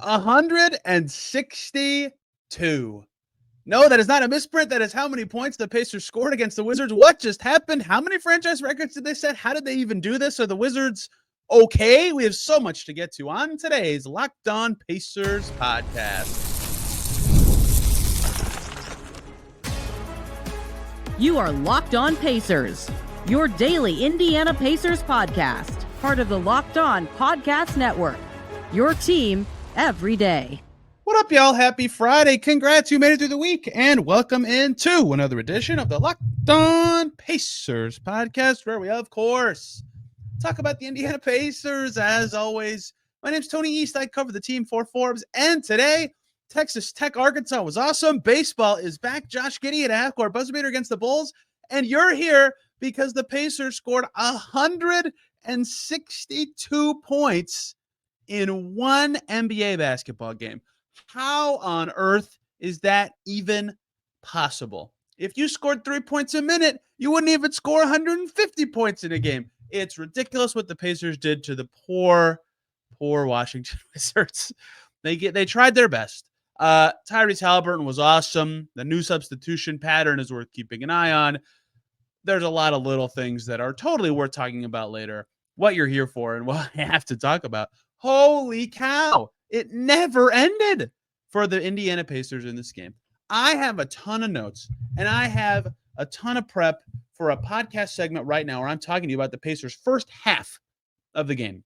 162. No, that is not a misprint. That is how many points the Pacers scored against the Wizards. What just happened? How many franchise records did they set? How did they even do this? Are the Wizards okay? We have so much to get to on today's Locked On Pacers podcast. You are Locked On Pacers, your daily Indiana Pacers podcast, part of the Locked On Podcast Network, your team every day. What up, y'all? Happy Friday. Congrats, you made it through the week, and welcome into another edition of the Locked On Pacers podcast, where we, of course, talk about the Indiana Pacers. As always, my name's Tony East. I cover the team for Forbes, and today, Texas Tech, Arkansas was awesome. Baseball is back. Josh Giddey at half-court buzzer beater against the Bulls, and you're here because the Pacers scored 162 points in one NBA basketball game. How on earth is that even possible? If you scored 3 points a minute, you wouldn't even score 150 points in a game. It's ridiculous what the Pacers did to the poor Washington Wizards. They tried their best. Tyrese Haliburton was awesome. The new substitution pattern is worth keeping an eye on. There's a lot of little things that are totally worth talking about later. What you're here for and what I have to talk about. Holy cow. It never ended for the Indiana Pacers in this game. I have a ton of notes, and I have a ton of prep for a podcast segment right now where I'm talking to you about the Pacers' first half of the game.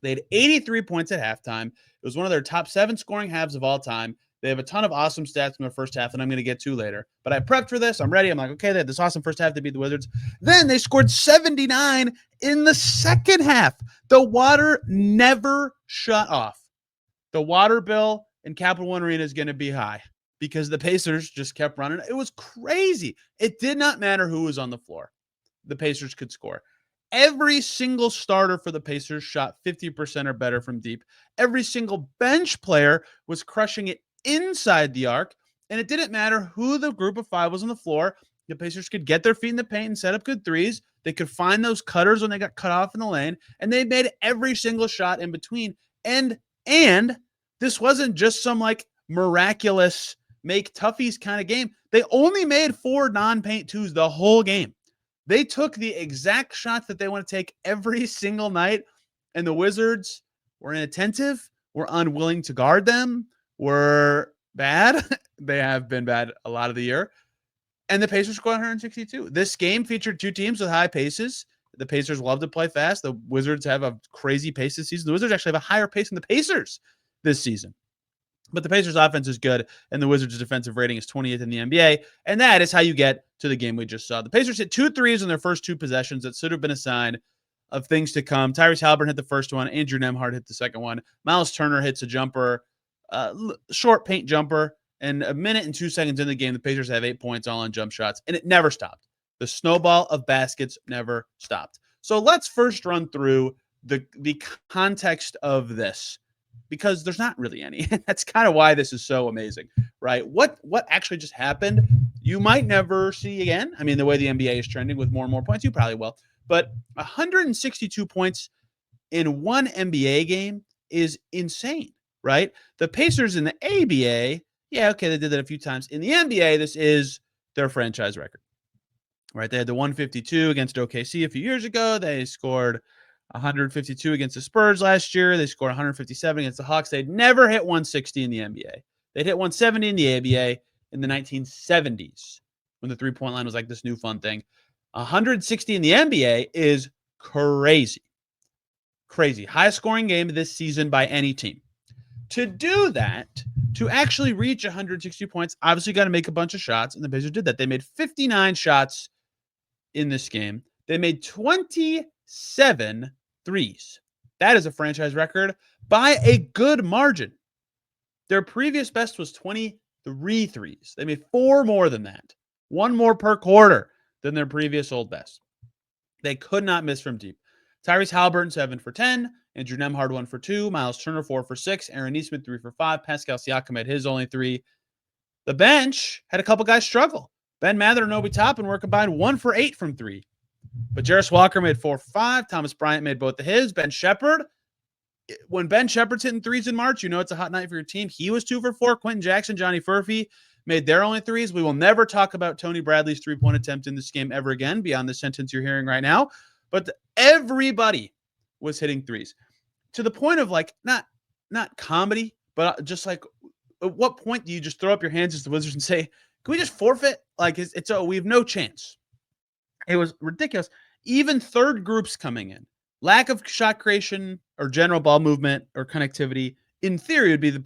They had 83 points at halftime. It was one of their top 7 scoring halves of all time. They have a ton of awesome stats in their first half, and I'm going to get to later. But I prepped for this. I'm ready. I'm like, okay, they had this awesome first half to beat the Wizards. Then they scored 79 in the second half. The water never shut off. The water bill in Capital One Arena is going to be high because the Pacers just kept running. It was crazy. It did not matter who was on the floor. The Pacers could score. Every single starter for the Pacers shot 50% or better from deep. Every single bench player was crushing it inside the arc, and it didn't matter who the group of 5 was on the floor. The Pacers could get their feet in the paint and set up good threes. They could find those cutters when they got cut off in the lane, and they made every single shot in between. And this wasn't just some like miraculous make toughies kind of game. They only made 4 non-paint twos the whole game. They took the exact shots that they want to take every single night, and the Wizards were inattentive, were unwilling to guard them, were bad. They have been bad a lot of the year. And the Pacers scored 162. This game featured 2 teams with high paces. The Pacers love to play fast. The Wizards have a crazy pace this season. The Wizards actually have a higher pace than the Pacers this season. But the Pacers' offense is good, and the Wizards' defensive rating is 20th in the NBA, and that is how you get to the game we just saw. The Pacers hit 2 threes in their first 2 possessions. That should have been a sign of things to come. Tyrese Haliburton hit the first one. Andrew Nembhard hit the second one. Myles Turner hits a jumper, short paint jumper, and a minute and 2 seconds in the game, the Pacers have 8 points all on jump shots, and it never stopped. The snowball of baskets never stopped. So let's first run through the context of this, because there's not really any. That's kind of why this is so amazing, right? What actually just happened, you might never see again. I mean, the way the NBA is trending with more and more points, you probably will. But 162 points in one NBA game is insane, right? The Pacers in the ABA, yeah, okay, they did that a few times. In the NBA, this is their franchise record, right? They had the 152 against OKC a few years ago. They scored 152 against the Spurs last year. They scored 157 against the Hawks. They'd never hit 160 in the NBA. They'd hit 170 in the ABA in the 1970s when the three-point line was like this new fun thing. 160 in the NBA is crazy. Crazy. Highest scoring game this season by any team. To do that, to actually reach 160 points, obviously got to make a bunch of shots, and the Pacers did that. They made 59 shots in this game. They made 27 threes. That is a franchise record by a good margin. Their previous best was 23 threes. They made 4 more than that. 1 more per quarter than their previous old best. They could not miss from deep. Tyrese Haliburton, 7 for 10. Andrew Nembhard, 1 for 2. Myles Turner, 4 for 6. Aaron Nesmith, 3 for 5. Pascal Siakam had his only 3. The bench had a couple guys struggle. Ben Mather and Obi Toppin were combined 1 for 8 from 3. But Jarris Walker made 4 for 5. Thomas Bryant made both of his. Ben Shepherd, when Ben Shepherd's hitting threes in March, it's a hot night for your team. He was 2 for 4. Quentin Jackson, Johnny Furphy made their only threes. We will never talk about Tony Bradley's 3-point attempt in this game ever again beyond the sentence you're hearing right now. But everybody was hitting threes to the point of like not comedy, but just like at what point do you just throw up your hands as the Wizards and say, can we just forfeit? Like we have no chance. It was ridiculous. Even third groups coming in, lack of shot creation or general ball movement or connectivity, in theory, would be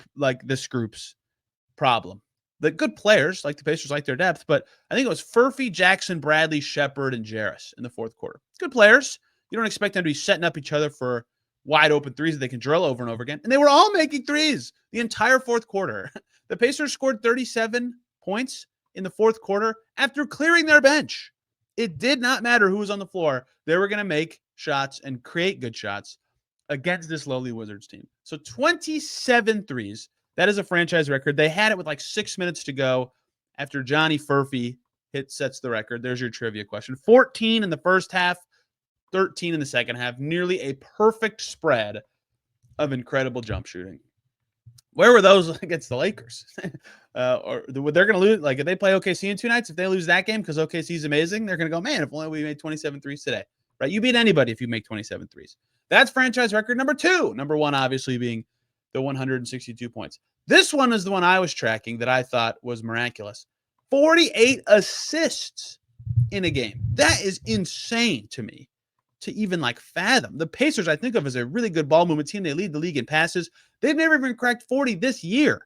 this group's problem. The good players, like the Pacers, like their depth, but I think it was Furphy, Jackson, Bradley, Shepherd, and Jarris in the fourth quarter. Good players. You don't expect them to be setting up each other for wide open threes that they can drill over and over again. And they were all making threes the entire fourth quarter. The Pacers scored 37 points in the fourth quarter after clearing their bench. It did not matter who was on the floor. They were going to make shots and create good shots against this lowly Wizards team. So 27 threes. That is a franchise record. They had it with like 6 minutes to go after Johnny Furphy sets the record. There's your trivia question. 14 in the first half, 13 in the second half. Nearly a perfect spread of incredible jump shooting. Where were those against the Lakers? Or they're going to lose. Like if they play OKC in 2 nights, if they lose that game because OKC is amazing, they're going to go, man, if only we made 27 threes today. Right? You beat anybody if you make 27 threes. That's franchise record number 2. Number 1, obviously, being the 162 points. This one is the one I was tracking that I thought was miraculous. 48 assists in a game. That is insane to me to even like fathom. The Pacers I think of as a really good ball movement team. They lead the league in passes. They've never even cracked 40 this year.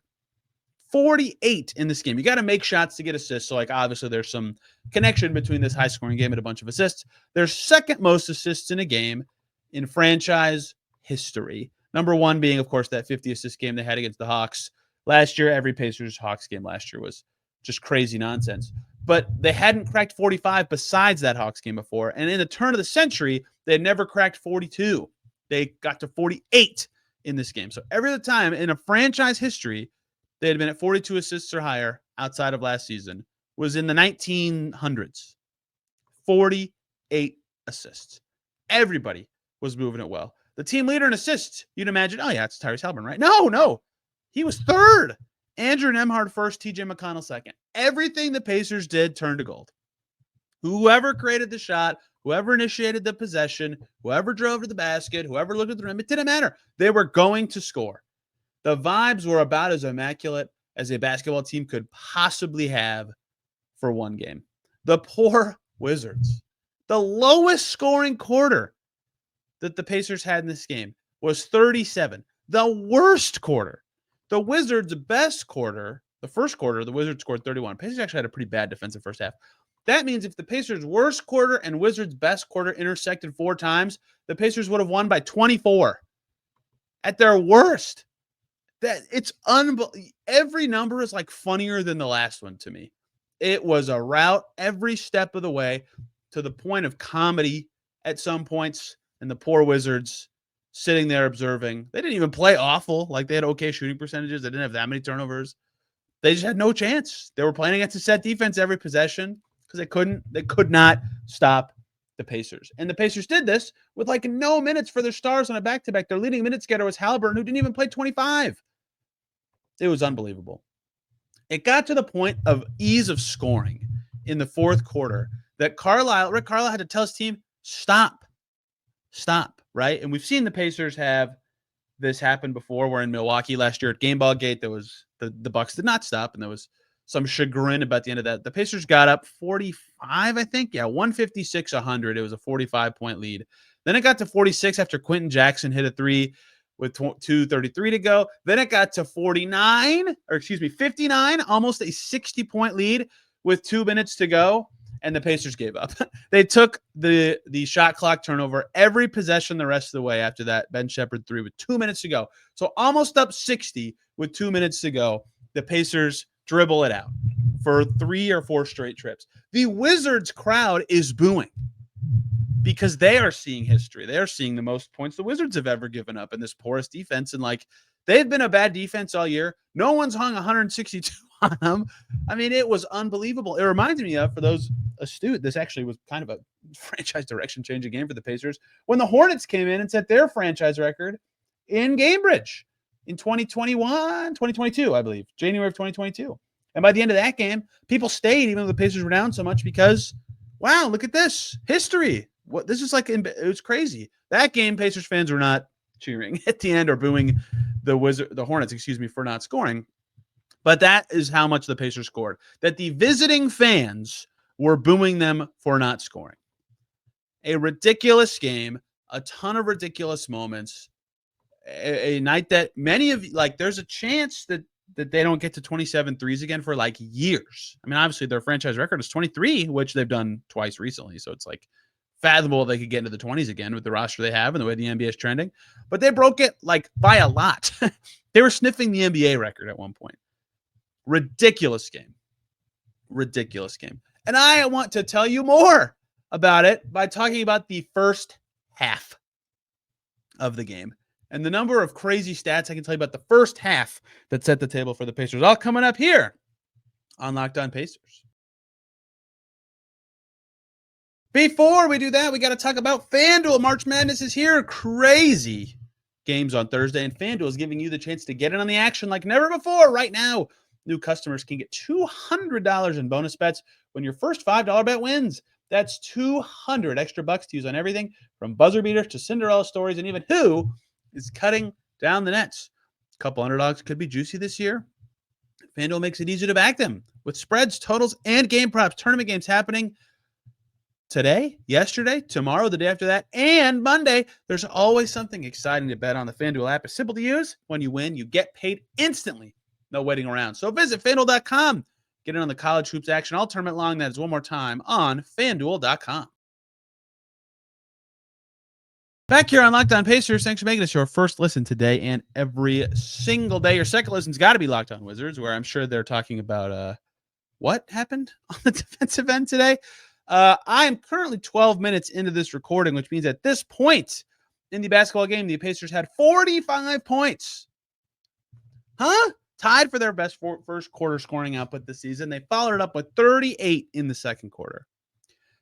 48 in this game. You got to make shots to get assists. So like obviously there's some connection between this high scoring game and a bunch of assists. Their second most assists in a game in franchise history. Number 1 being, of course, that 50 assist game they had against the Hawks last year. Every Pacers-Hawks game last year was just crazy nonsense. But they hadn't cracked 45 besides that Hawks game before. And in the turn of the century, they had never cracked 42. They got to 48 in this game. So every other time in a franchise history, they had been at 42 assists or higher outside of last season was in the 1900s. 48 assists. Everybody was moving it well. The team leader in assists, you'd imagine, oh, yeah, it's Tyrese Haliburton, right? No. He was third. Andrew Nembhard first, TJ McConnell second. Everything the Pacers did turned to gold. Whoever created the shot, whoever initiated the possession, whoever drove to the basket, whoever looked at the rim, it didn't matter. They were going to score. The vibes were about as immaculate as a basketball team could possibly have for one game. The poor Wizards. The lowest scoring quarter that the Pacers had in this game was 37. The worst quarter. The Wizards' best quarter, the first quarter, the Wizards scored 31. Pacers actually had a pretty bad defensive first half. That means if the Pacers' worst quarter and Wizards' best quarter intersected 4 times, the Pacers would have won by 24. At their worst. It's unbelievable. Every number is like funnier than the last one to me. It was a rout every step of the way to the point of comedy at some points. And the poor Wizards sitting there observing. They didn't even play awful. Like they had okay shooting percentages. They didn't have that many turnovers. They just had no chance. They were playing against a set defense every possession because they could not stop the Pacers. And the Pacers did this with like no minutes for their stars on a back-to-back. Their leading minutes getter was Haliburton, who didn't even play 25. It was unbelievable. It got to the point of ease of scoring in the fourth quarter that Rick Carlisle had to tell his team, stop, right? And we've seen the Pacers have this happen before. We're in Milwaukee last year at Game Ball Gate. There was the Bucks did not stop, and there was some chagrin about the end of that. The Pacers got up 45, I think. Yeah, 156-100. It was a 45-point lead. Then it got to 46 after Quentin Jackson hit a 3 with 2:33 to go. Then it got to 59, almost a 60-point lead with 2 minutes to go, and the Pacers gave up. They took the shot clock turnover every possession the rest of the way after that Ben Shepherd 3 with 2 minutes to go. So almost up 60 with 2 minutes to go. The Pacers dribble it out for 3 or 4 straight trips. The Wizards crowd is booing because they are seeing history. They are seeing the most points the Wizards have ever given up in this porous defense. And like, they've been a bad defense all year. No one's hung 162 on them. I mean, it was unbelievable. It reminds me of, for those astute, this actually was kind of a franchise direction changing game for the Pacers when the Hornets came in and set their franchise record in Cambridge in 2022, I believe, January of 2022. And by the end of that game, people stayed even though the Pacers were down so much because, wow, look at this. History. What this is like, it was crazy. That game, Pacers fans were not cheering at the end or booing the Hornets, for not scoring. But that is how much the Pacers scored. That the visiting fans were booing them for not scoring. A ridiculous game, a ton of ridiculous moments, a night that many of, like, there's a chance that they don't get to 27 threes again for like years. I mean, obviously their franchise record is 23, which they've done twice recently. So it's like fathomable they could get into the 20s again with the roster they have and the way the NBA is trending. But they broke it like by a lot. They were sniffing the NBA record at one point. Ridiculous game. Ridiculous game. And I want to tell you more about it by talking about the first half of the game. And the number of crazy stats I can tell you about the first half that set the table for the Pacers. All coming up here on Locked On Pacers. Before we do that, we got to talk about FanDuel. March Madness is here. Crazy games on Thursday. And FanDuel is giving you the chance to get in on the action like never before. Right now, new customers can get $200 in bonus bets when your first $5 bet wins. That's 200 extra bucks to use on everything from buzzer beaters to Cinderella stories and even who is cutting down the nets. A couple underdogs could be juicy this year. FanDuel makes it easy to back them with spreads, totals, and game props. Tournament games happening today, yesterday, tomorrow, the day after that, and Monday. There's always something exciting to bet on. The FanDuel app is simple to use. When you win, you get paid instantly. No waiting around. So visit FanDuel.com. Get in on the college hoops action all tournament long. That is one more time on FanDuel.com. Back here on Locked On Pacers, thanks for making us your first listen today and every single day. Your second listen's got to be Locked On Wizards, where I'm sure they're talking about what happened on the defensive end today. I am currently 12 minutes into this recording, which means at this point in the basketball game, the Pacers had 45 points. Tied for their best first quarter scoring output this season. They followed it up with 38 in the second quarter.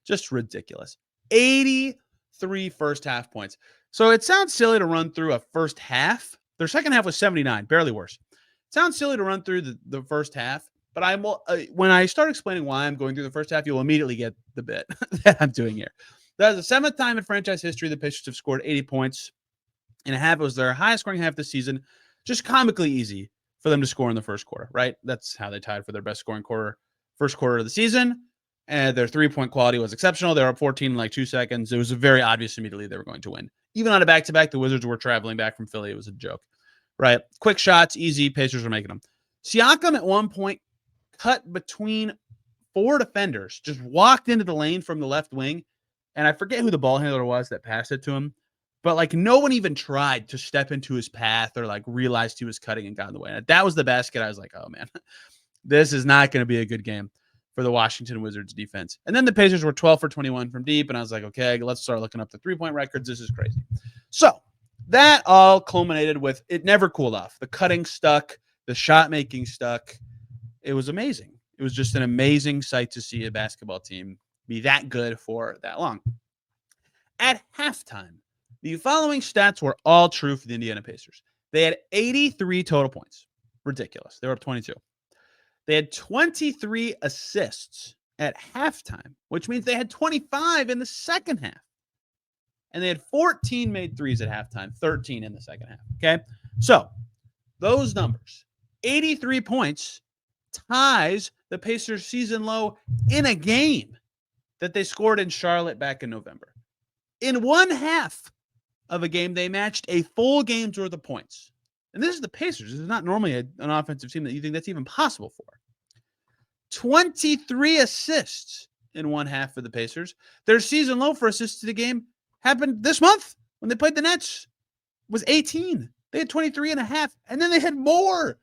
Just ridiculous. 83 first half points. So it sounds silly to run through a first half. Their second half was 79, barely worse. It sounds silly to run through the first half, but I will. When I start explaining why I'm going through the first half, you'll immediately get the bit that I'm doing here. That is the seventh time in franchise history the Pacers have scored 80 points in a half. It was their highest scoring half this season. Just comically easy for them to score in the first quarter, right? That's how they tied for their best scoring first quarter of the season. And their three-point quality was exceptional. They were up 14 in like 2 seconds. It was very obvious immediately they were going to win. Even on a back-to-back, the Wizards were traveling back from Philly. It was a joke, right? Quick shots, easy. Pacers were making them. Siakam at one point cut between 4 defenders, just walked into the lane from the left wing. And I forget who the ball handler was that passed it to him. But like no one even tried to step into his path or like realized he was cutting and got in the way. And that was the basket. I was like, oh man, this is not going to be a good game for the Washington Wizards defense. And then the Pacers were 12 for 21 from deep. And I was like, okay, let's start looking up the 3-point records. This is crazy. So that all culminated with it never cooled off. The cutting stuck, the shot making stuck. It was amazing. It was just an amazing sight to see a basketball team be that good for that long. At halftime, the following stats were all true for the Indiana Pacers. They had 83 total points. Ridiculous. They were up 22. They had 23 assists at halftime, which means they had 25 in the second half. And they had 14 made threes at halftime, 13 in the second half. Okay? So, those numbers, 83 points, ties the Pacers season low in a game that they scored in Charlotte back in November. In one half of a game, they matched a full game's worth of points. And this is the Pacers. This is not normally an offensive team that you think that's even possible for. 23 assists in one half for the Pacers. Their season low for assists to the game happened this month when they played the Nets. It was 18. They had 23 and a half. And then they had more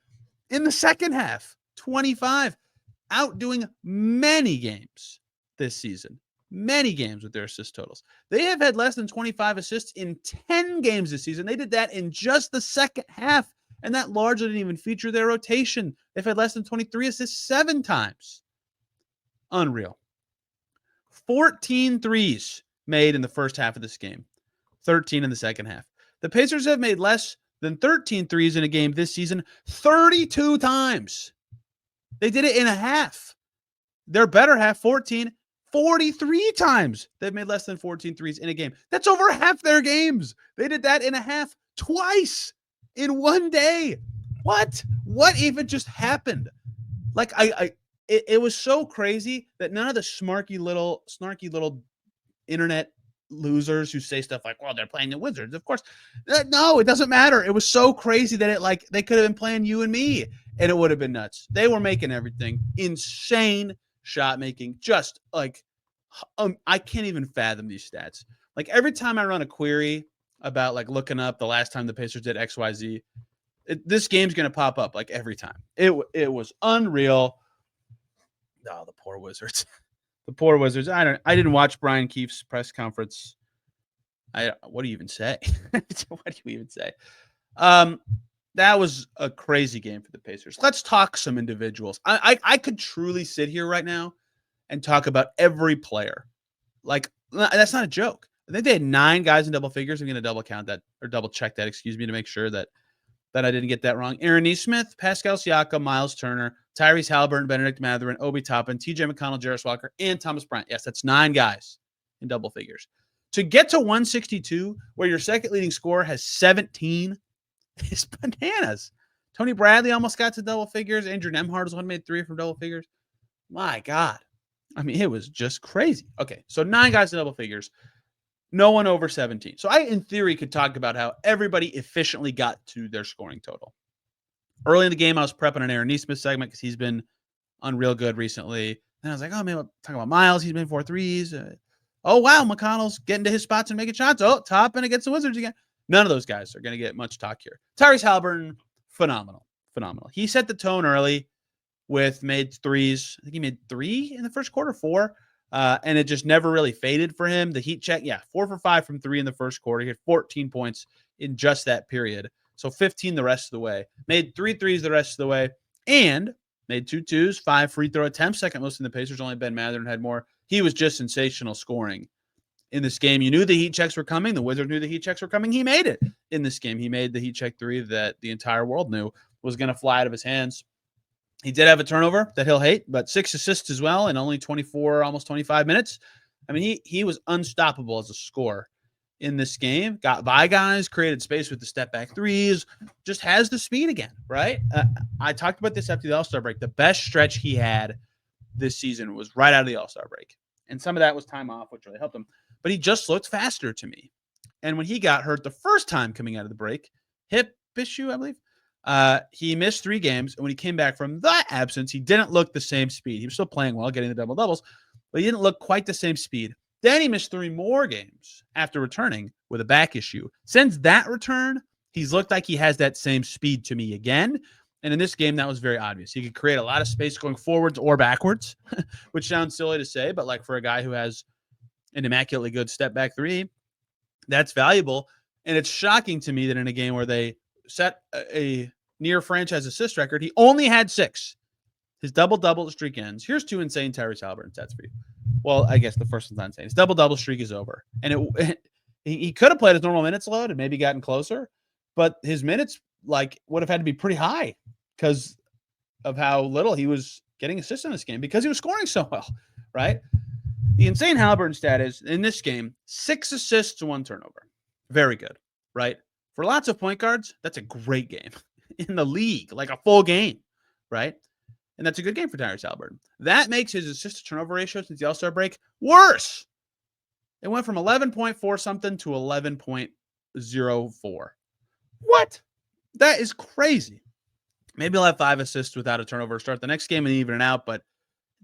in the second half. 25. Outdoing many games this season. Many games with their assist totals. They have had less than 25 assists in 10 games this season. They did that in just the second half, and that largely didn't even feature their rotation. They've had less than 23 assists 7 times. Unreal. 14 threes made in the first half of this game, 13 in the second half. The Pacers have made less than 13 threes in a game this season 32 times. They did it in a half. Their better half, 43 times they've made less than 14 threes in a game. That's over half their games. They did that in a half twice in one day. What even just happened? Like it was so crazy that none of the snarky little internet losers who say stuff like, well, they're playing the Wizards. Of course, no, it doesn't matter. It was so crazy that they could have been playing you and me and it would have been nuts. They were making everything insane shot making, just like, I can't even fathom these stats. Like every time I run a query about like looking up the last time the Pacers did XYZ, this game's going to pop up like every time. It was unreal. Oh, the poor Wizards. The poor Wizards. I didn't watch Brian Keefe's press conference. What do you even say? What do you even say? That was a crazy game for the Pacers. Let's talk some individuals. I could truly sit here right now and talk about every player. Like, that's not a joke. I think they had 9 guys in double figures. I'm going to double count that or double check that, excuse me, to make sure that I didn't get that wrong. Aaron Nesmith, Pascal Siakam, Myles Turner, Tyrese Haliburton, Bennedict Mathurin, Obi Toppin, TJ McConnell, Jarris Walker, and Thomas Bryant. Yes, that's 9 guys in double figures. To get to 162, where your second leading scorer has 17, is bananas. Tony Bradley almost got to double figures. Andrew Nembhard was one made 3 from double figures. My God. I mean, it was just crazy. Okay, so 9 guys in double figures. No one over 17. So I, in theory, could talk about how everybody efficiently got to their scoring total. Early in the game, I was prepping an Aaron Nesmith segment because he's been unreal good recently. And I was like, oh, maybe I'll talk about Myles. He's made 4 threes. Oh, wow, McConnell's getting to his spots and making shots. Oh, Toppin against the Wizards again. None of those guys are going to get much talk here. Tyrese Haliburton, phenomenal. He set the tone early with made threes. I think he made 3 in the first quarter, 4. And it just never really faded for him. The heat check, 4 for 5 from 3 in the first quarter. He had 14 points in just that period. So 15 the rest of the way. Made 3 threes the rest of the way. And made 2 twos, 5 free throw attempts. Second most in the Pacers. Only Ben Mathurin had more. He was just sensational scoring in this game. You knew the heat checks were coming. The Wizards knew the heat checks were coming. He made it in this game. He made the heat check 3 that the entire world knew was going to fly out of his hands. He did have a turnover that he'll hate, but 6 assists as well in only 24, almost 25 minutes. I mean, he was unstoppable as a scorer in this game. Got by guys, created space with the step-back threes, just has the speed again, right? I talked about this after the All-Star break. The best stretch he had this season was right out of the All-Star break. And some of that was time off, which really helped him. But he just looked faster to me. And when he got hurt the first time coming out of the break, hip issue, I believe, he missed 3 games, and when he came back from that absence, he didn't look the same speed. He was still playing well, getting the double-doubles, but he didn't look quite the same speed. Then he missed 3 more games after returning with a back issue. Since that return, he's looked like he has that same speed to me again, and in this game, that was very obvious. He could create a lot of space going forwards or backwards, which sounds silly to say, but like for a guy who has an immaculately good step-back 3, that's valuable, and it's shocking to me that in a game where they set a near franchise assist record, he only had 6. His double-double streak ends. Here's 2 insane Tyrese Haliburton stats for you. Well, I guess the first one's not insane. His double-double streak is over. And he could have played his normal minutes load and maybe gotten closer, but his minutes would have had to be pretty high because of how little he was getting assists in this game because he was scoring so well, right? The insane Haliburton stat is, in this game, 6 assists to 1 turnover. Very good, right? For lots of point guards, that's a great game in the league, like a full game, right? And that's a good game for Tyrese Haliburton. That makes his assist-to-turnover ratio since the All-Star break worse. It went from 11.4 something to 11.04. What? That is crazy. Maybe he'll have 5 assists without a turnover, start the next game and even it out, but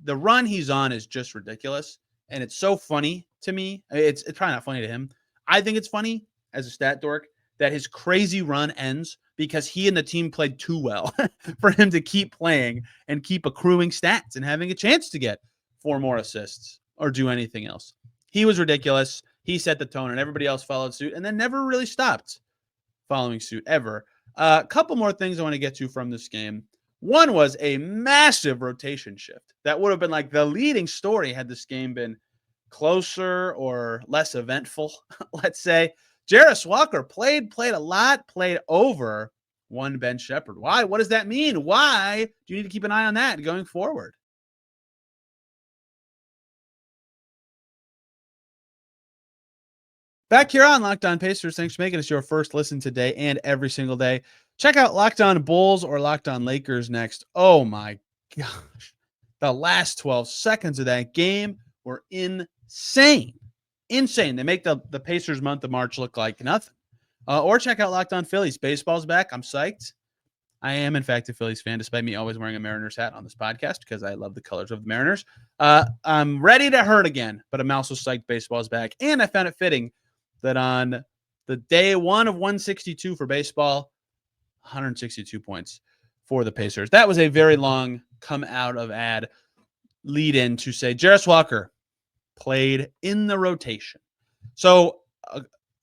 the run he's on is just ridiculous, and it's so funny to me. It's probably not funny to him. I think it's funny as a stat dork that his crazy run ends because he and the team played too well for him to keep playing and keep accruing stats and having a chance to get 4 more assists or do anything else. He was ridiculous. He set the tone and everybody else followed suit and then never really stopped following suit ever. A couple more things I want to get to from this game. One was a massive rotation shift. That would have been like the leading story had this game been closer or less eventful, let's say. Jarris Walker played a lot, played over one Ben Shepherd. Why? What does that mean? Why do you need to keep an eye on that going forward? Back here on Locked On Pacers. Thanks for making us your first listen today and every single day. Check out Locked On Bulls or Locked On Lakers next. Oh my gosh. The last 12 seconds of that game were insane. Insane. They make the Pacers month of March look like nothing. Or check out Locked On Phillies. Baseball's back. I'm psyched. I am, in fact, a Phillies fan, despite me always wearing a Mariners hat on this podcast because I love the colors of the Mariners. I'm ready to hurt again, but I'm also psyched baseball's back. And I found it fitting that on the day one of 162 for baseball, 162 points for the Pacers. That was a very long come out of ad lead in to say Jarris Walker played in the rotation. So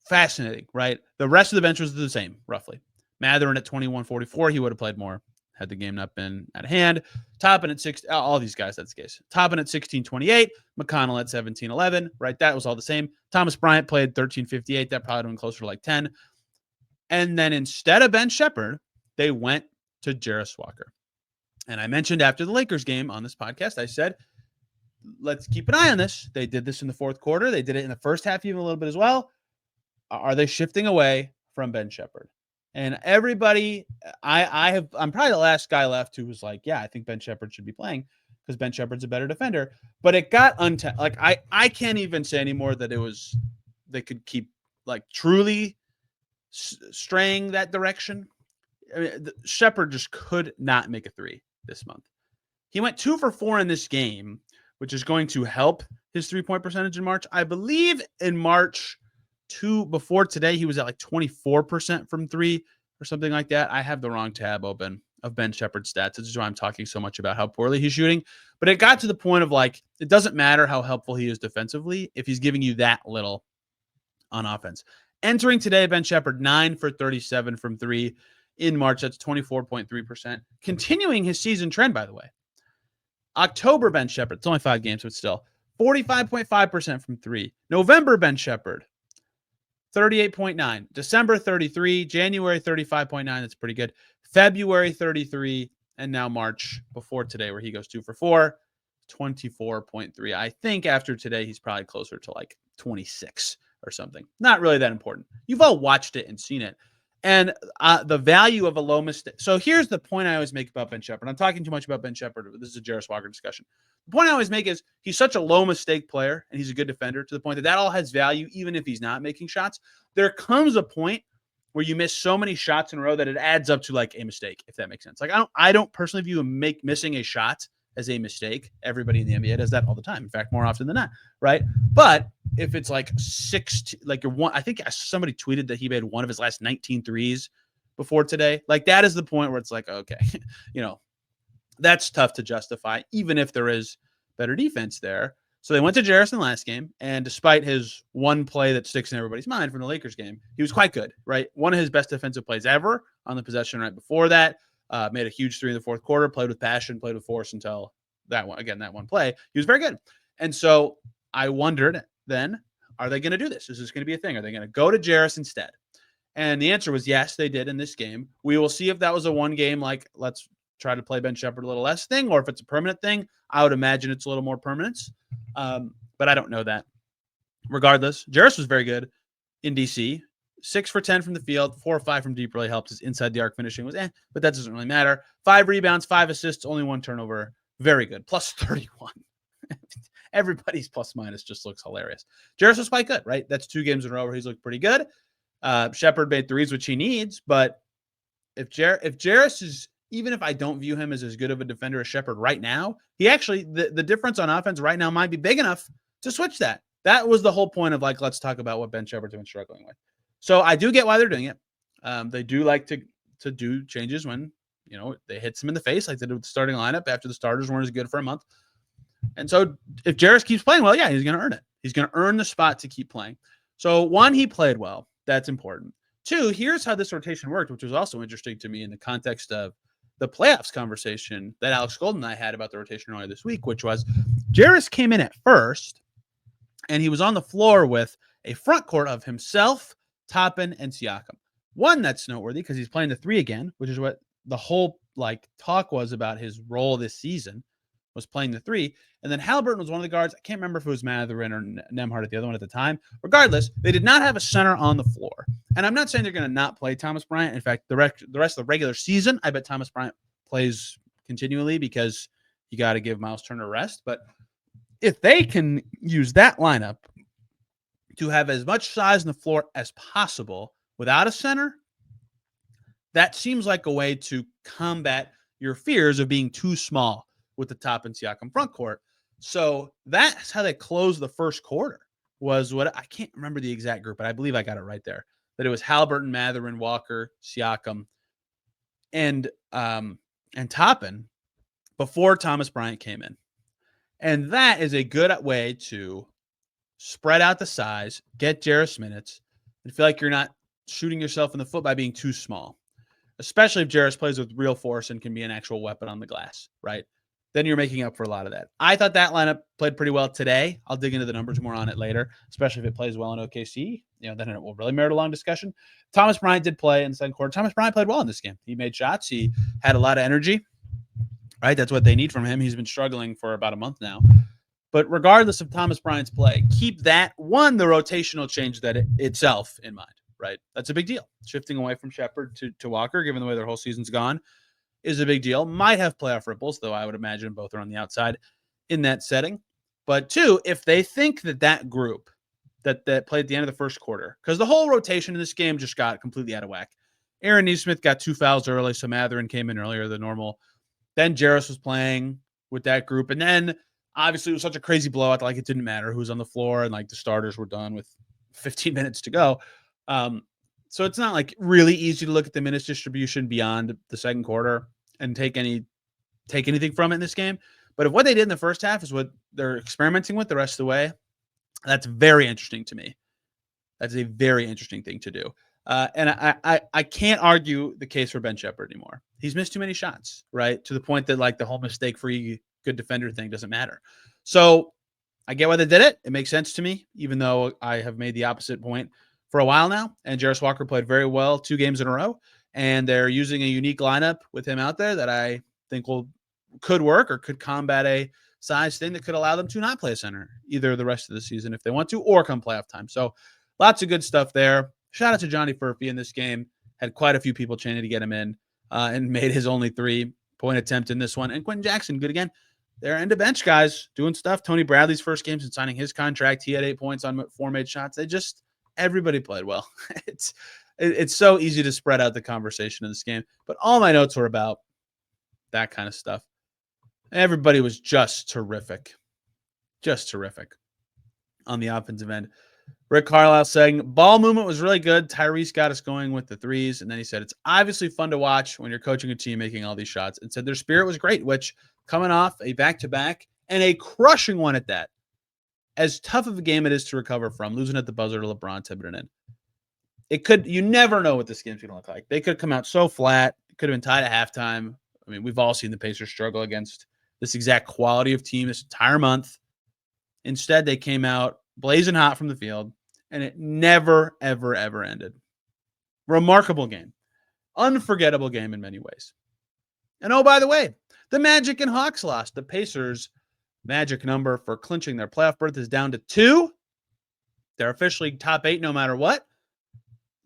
fascinating, right? The rest of the bench was the same, roughly. Mathurin at 21-44, he would have played more had the game not been at hand. Toppin at 6, all these guys, that's the case. Toppin at 16-28, McConnell at 17-11, right? That was all the same. Thomas Bryant played 13-58. That probably would have been closer to like 10. And then instead of Ben Shepherd, they went to Jarris Walker. And I mentioned after the Lakers game on this podcast, I said, let's keep an eye on this. They did this in the fourth quarter. They did it in the first half even a little bit as well. Are they shifting away from Ben Shepherd? And everybody, I'm probably the last guy left who was like, yeah, I think Ben Shepherd should be playing because Ben Shepherd's a better defender. But it got like I can't even say anymore that it was they could keep like truly straying that direction. I mean, Shepherd just could not make a three this month. He went 2 for 4 in this game, which is going to help his 3-point percentage in March. I believe in March before today, he was at like 24% from 3 or something like that. I have the wrong tab open of Ben Shepherd's stats. This is why I'm talking so much about how poorly he's shooting. But it got to the point of like, it doesn't matter how helpful he is defensively if he's giving you that little on offense. Entering today, Ben Shepherd, 9 for 37 from 3 in March. That's 24.3%. Continuing his season trend, by the way. October, Ben Shepherd, it's only 5 games, but still, 45.5% from 3. November, Ben Shepherd, 38.9. December, 33. January, 35.9. That's pretty good. February, 33. And now March, before today, where he goes 2 for 4, 24.3. I think after today, he's probably closer to like 26 or something. Not really that important. You've all watched it and seen it. And the value of a low mistake. So here's the point I always make about Ben Shepherd. I'm talking too much about Ben Shepherd. This is a Jarris Walker discussion. The point I always make is he's such a low mistake player and he's a good defender to the point that all has value even if he's not making shots. There comes a point where you miss so many shots in a row that it adds up to like a mistake, if that makes sense. Like I don't personally view missing a shot as a mistake. Everybody in the NBA does that all the time. In fact, more often than not, right? But if it's like I think somebody tweeted that he made one of his last 19 threes before today. Like that is the point where it's like, okay, that's tough to justify, even if there is better defense there. So they went to Jarris in the last game, and despite his one play that sticks in everybody's mind from the Lakers game, he was quite good, right? One of his best defensive plays ever on the possession right before that. Made a huge 3 in the fourth quarter, played with passion, played with force until that one play. He was very good. And so I wondered then, are they going to do this? Is this going to be a thing? Are they going to go to Jarris instead? And the answer was yes, they did in this game. We will see if that was a one game, like let's try to play Ben Shepherd a little less thing, or if it's a permanent thing. I would imagine it's a little more permanence. But I don't know that. Regardless, Jarris was very good in DC. 6 for 10 from the field, 4 or 5 from deep really helped. His inside the arc finishing was but that doesn't really matter. 5 rebounds, 5 assists, only 1 turnover. Very good. Plus 31. Everybody's plus minus just looks hilarious. Jarris was quite good, right? That's 2 games in a row where he's looked pretty good. Shepherd made threes, which he needs, but if Jarris is, even if I don't view him as good of a defender as Shepherd right now, he actually, the difference on offense right now might be big enough to switch that. That was the whole point of like, let's talk about what Ben Shepherd's been struggling with. So I do get why they're doing it. They do like to do changes when, they hit some in the face, like they did with the starting lineup after the starters weren't as good for a month. And so if Jarris keeps playing well, yeah, he's going to earn it. He's going to earn the spot to keep playing. So 1, he played well. That's important. 2, here's how this rotation worked, which was also interesting to me in the context of the playoffs conversation that Alex Golden and I had about the rotation earlier this week, which was Jarris came in at first and he was on the floor with a front court of himself, Toppin, and Siakam. One that's noteworthy because he's playing the 3 again, which is what the whole talk was about his role this season, was playing the 3. And then Haliburton was one of the guards. I can't remember if it was Mathurin or Nembhard at the other one at the time. Regardless, they did not have a center on the floor. And I'm not saying they're going to not play Thomas Bryant. In fact, the rest of the regular season, I bet Thomas Bryant plays continually because you got to give Myles Turner a rest. But if they can use that lineup to have as much size on the floor as possible without a center, that seems like a way to combat your fears of being too small with the Top and Siakam front court. So that's how they closed the first quarter, was what I can't remember the exact group, but I believe I got it right there. That it was Haliburton, Mathurin, Walker, Siakam, and Toppin before Thomas Bryant came in. And that is a good way to spread out the size, get Jarris minutes, and feel like you're not shooting yourself in the foot by being too small, especially if Jarris plays with real force and can be an actual weapon on the glass, right? Then you're making up for a lot of that. I thought that lineup played pretty well today. I'll dig into the numbers more on it later, especially if it plays well in OKC. Then it will really merit a long discussion. Thomas Bryant did play in the second quarter. Thomas Bryant played well in this game. He made shots. He had a lot of energy, right? That's what they need from him. He's been struggling for about a month now. But regardless of Thomas Bryant's play, keep that, the rotational change that itself in mind, right? That's a big deal. Shifting away from Shepherd to Walker, given the way their whole season's gone, is a big deal. Might have playoff ripples, though I would imagine both are on the outside in that setting. But 2, if they think that group that played at the end of the first quarter, because the whole rotation in this game just got completely out of whack. Aaron Nesmith got 2 fouls early, so Mathurin came in earlier than normal. Then Jarris was playing with that group. And then, obviously, it was such a crazy blowout that it didn't matter who was on the floor, and the starters were done with 15 minutes to go. So it's not really easy to look at the minutes distribution beyond the second quarter and take anything from it in this game. But if what they did in the first half is what they're experimenting with the rest of the way, that's very interesting to me. That's a very interesting thing to do. And I can't argue the case for Ben Shepherd anymore. He's missed too many shots, right? To the point that the whole mistake-free good defender thing doesn't matter. So I get why they did it. It makes sense to me, even though I have made the opposite point for a while now. And Jarris Walker played very well 2 games in a row. And they're using a unique lineup with him out there that I think could work or could combat a size thing that could allow them to not play a center either the rest of the season if they want to, or come playoff time. So lots of good stuff there. Shout out to Johnny Furphy in this game. Had quite a few people chanting to get him in and made his only 3-point attempt in this one. And Quentin Jackson, good again. They're end of bench guys doing stuff. Tony Bradley's first game since signing his contract. He had 8 points on 4 made shots. Everybody played well. It's so easy to spread out the conversation in this game. But all my notes were about that kind of stuff. Everybody was just terrific. Just terrific on the offensive end. Rick Carlisle saying, ball movement was really good. Tyrese got us going with the 3s. And then he said, it's obviously fun to watch when you're coaching a team making all these shots. And said their spirit was great, which coming off a back-to-back and a crushing one at that, as tough of a game it is to recover from, losing at the buzzer to LeBron Thibodeau. You never know what this game's going to look like. They could come out so flat. It could have been tied at halftime. I mean, we've all seen the Pacers struggle against this exact quality of team this entire month. Instead, they came out blazing hot from the field, and it never, ever, ever ended. Remarkable game. Unforgettable game in many ways. And oh, by the way, the Magic and Hawks lost. The Pacers' magic number for clinching their playoff berth is down to 2. They're officially top 8 no matter what.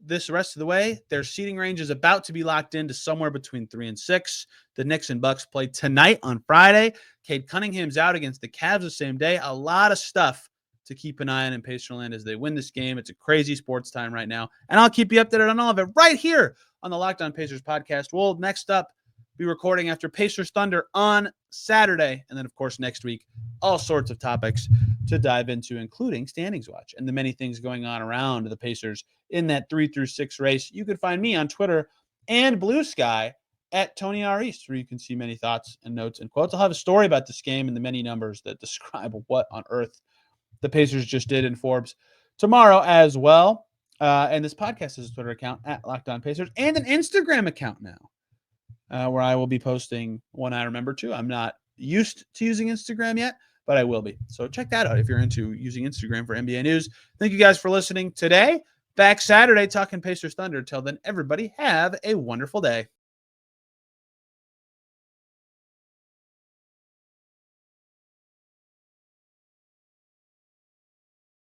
This rest of the way, their seeding range is about to be locked into somewhere between 3 and 6. The Knicks and Bucks play tonight on Friday. Cade Cunningham's out against the Cavs the same day. A lot of stuff to keep an eye on in Pacerland as they win this game. It's a crazy sports time right now. And I'll keep you updated on all of it right here on the Locked On Pacers podcast. We'll next up be recording after Pacers Thunder on Saturday. And then, of course, next week, all sorts of topics to dive into, including standings watch and the many things going on around the Pacers in that 3-6 race. You can find me on Twitter and Blue Sky at Tony R. East, where you can see many thoughts and notes and quotes. I'll have a story about this game and the many numbers that describe what on earth the Pacers just did in Forbes tomorrow as well. And this podcast has a Twitter account at Locked On Pacers and an Instagram account now, where I will be posting one I remember to. I'm not used to using Instagram yet, but I will be. So check that out if you're into using Instagram for NBA news. Thank you guys for listening today. Back Saturday talking Pacers Thunder. Till then, everybody have a wonderful day.